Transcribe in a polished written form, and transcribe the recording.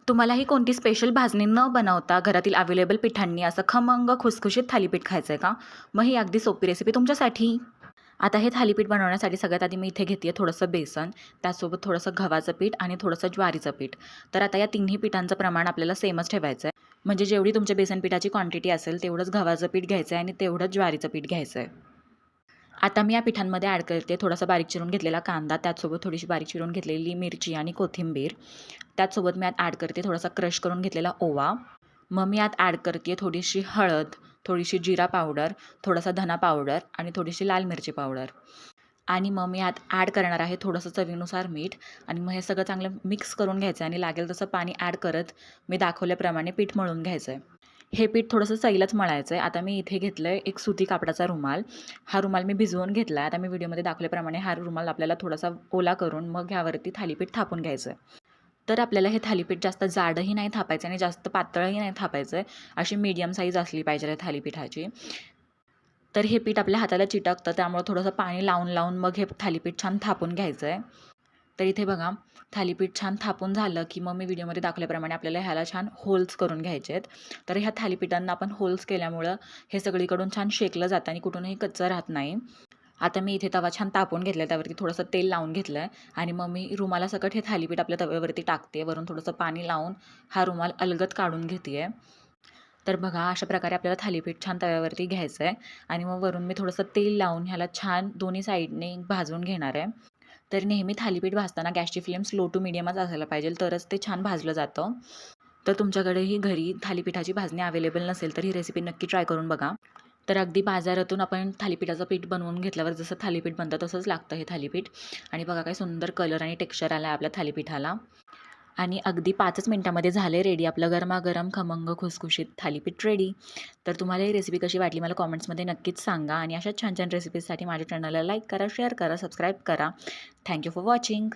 तुम्हालाही कोणती स्पेशल भाजणी न बनवता घरातील अवेलेबल पिठांनी असं खमंग खुसखुशीत थालीपीठ खायचं आहे का? मग ही अगदी सोपी रेसिपी तुमच्यासाठी. आता हे थालीपीठ बनवण्यासाठी सगळ्यात आधी मी इथे घेते आहे थोडंसं बेसन, त्यासोबत थोडंसं गव्हाचं पीठ आणि थोडंसं ज्वारीचं पीठ. तर आता या तिन्ही पिठांचं प्रमाण आपल्याला सेमच ठेवायचं आहे. म्हणजे जेवढी तुमच्या बेसन पिठाची क्वांटिटी असेल तेवढंच गव्हाचं पीठ घ्यायचं आहे आणि तेवढंच ज्वारीचं पीठ घ्यायचं आहे. आता मी या पिठांमध्ये ॲड करते थोडासा बारीक चिरून घेतलेला कांदा, त्याचसोबत थोडीशी बारीक चिरून घेतलेली मिरची आणि कोथिंबीर. त्याचसोबत मी यात ॲड करते थोडासा क्रश करून घेतलेला ओवा. मग मी यात ॲड करते थोडीशी हळद, थोडीशी जिरा पावडर, थोडासा धना पावडर आणि थोडीशी लाल मिरची पावडर. आणि मग मी यात ॲड करणार आहे थोडंसं चवीनुसार मीठ. आणि मग हे सगळं चांगलं मिक्स करून घ्यायचं आहे आणि लागेल तसं पाणी ॲड करत मी दाखवल्याप्रमाणे पीठ मळून घ्यायचं आहे. हे पीठ थोडंसं सैलच मळायचं आहे. आता मी इथे घेतलं आहे एक सुती कापडाचा रुमाल. हा रुमाल मी भिजवून घेतला आहे. आता मी व्हिडिओमध्ये दाखवल्याप्रमाणे हा रुमाल आपल्याला थोडासा ओला करून मग ह्यावरती थालीपीठ थापून घ्यायचं आहे. तर आपल्याला हे थालीपीठ जास्त जाडही नाही थापायचं आणि जास्त पातळही नाही थापायचं आहे. अशी मीडियम साईज असली पाहिजे या थालीपीठाची. तर हे पीठ आपल्या हाताला चिटकतं, त्यामुळे थोडंसं पाणी लावून लावून मग हे थालीपीठ छान थापून घ्यायचं आहे. तर इथे बघा थालीपीठ छान थापून झालं की मग मी व्हिडिओमध्ये दाखवल्याप्रमाणे आपल्याला ह्याला छान होल्स करून घ्यायचे आहेत. तर ह्या थालीपीठांना आपण होल्स केल्यामुळं हे सगळीकडून छान शेकलं जातं आणि कुठूनही कच्चं राहत नाही. आता मी इथे तवा छान तापवून घेतला आहे, त्यावरती थोडंसं तेल लावून घेतलं आहे आणि मग मी रुमालासकट हे थालीपीठ आपल्या तव्यावरती टाकते. वरून थोडंसं पाणी लावून हा रुमाल अलगद काढून घेते आहे. तर बघा अशा प्रकारे आपल्याला थालीपीठ छान तव्यावरती घ्यायचं आहे आणि मग वरून मी थोडंसं तेल लावून ह्याला छान दोन्ही साईडने भाजून घेणार आहे. तर नेहमी थालीपीठ भाजताना गॅसची फ्लेम स्लो टू मीडियमच असायला पाहिजे, तरच ते छान भाजलं जातं. तर तुमच्याकडेही घरी थालीपीठाची भाजणी अवेलेबल नसेल तर ही रेसिपी नक्की ट्राय करून बघा. तर अगदी बाजारातून आपण थालीपीठाचं पीठ बनवून घेतल्यावर जसं थालीपीठ बनतं तसंच लागतं हे थालीपीठ. आणि बघा काय सुंदर कलर आणि टेक्स्चर आलं आहे आपल्या थालीपीठाला. आणि अगदी 5च मिनिटामध्ये झाले रेडी आपलं गरमागरम खमंग खुसखुशीत थालीपीठ रेडी. तर तुम्हाला ही रेसिपी कशी वाटली मला कॉमेंट्समध्ये नक्कीच सांगा आणि अशाच छान छान रेसिपीजसाठी माझ्या चॅनलला लाईक करा, शेअर करा, सबस्क्राईब करा. Thank you for watching.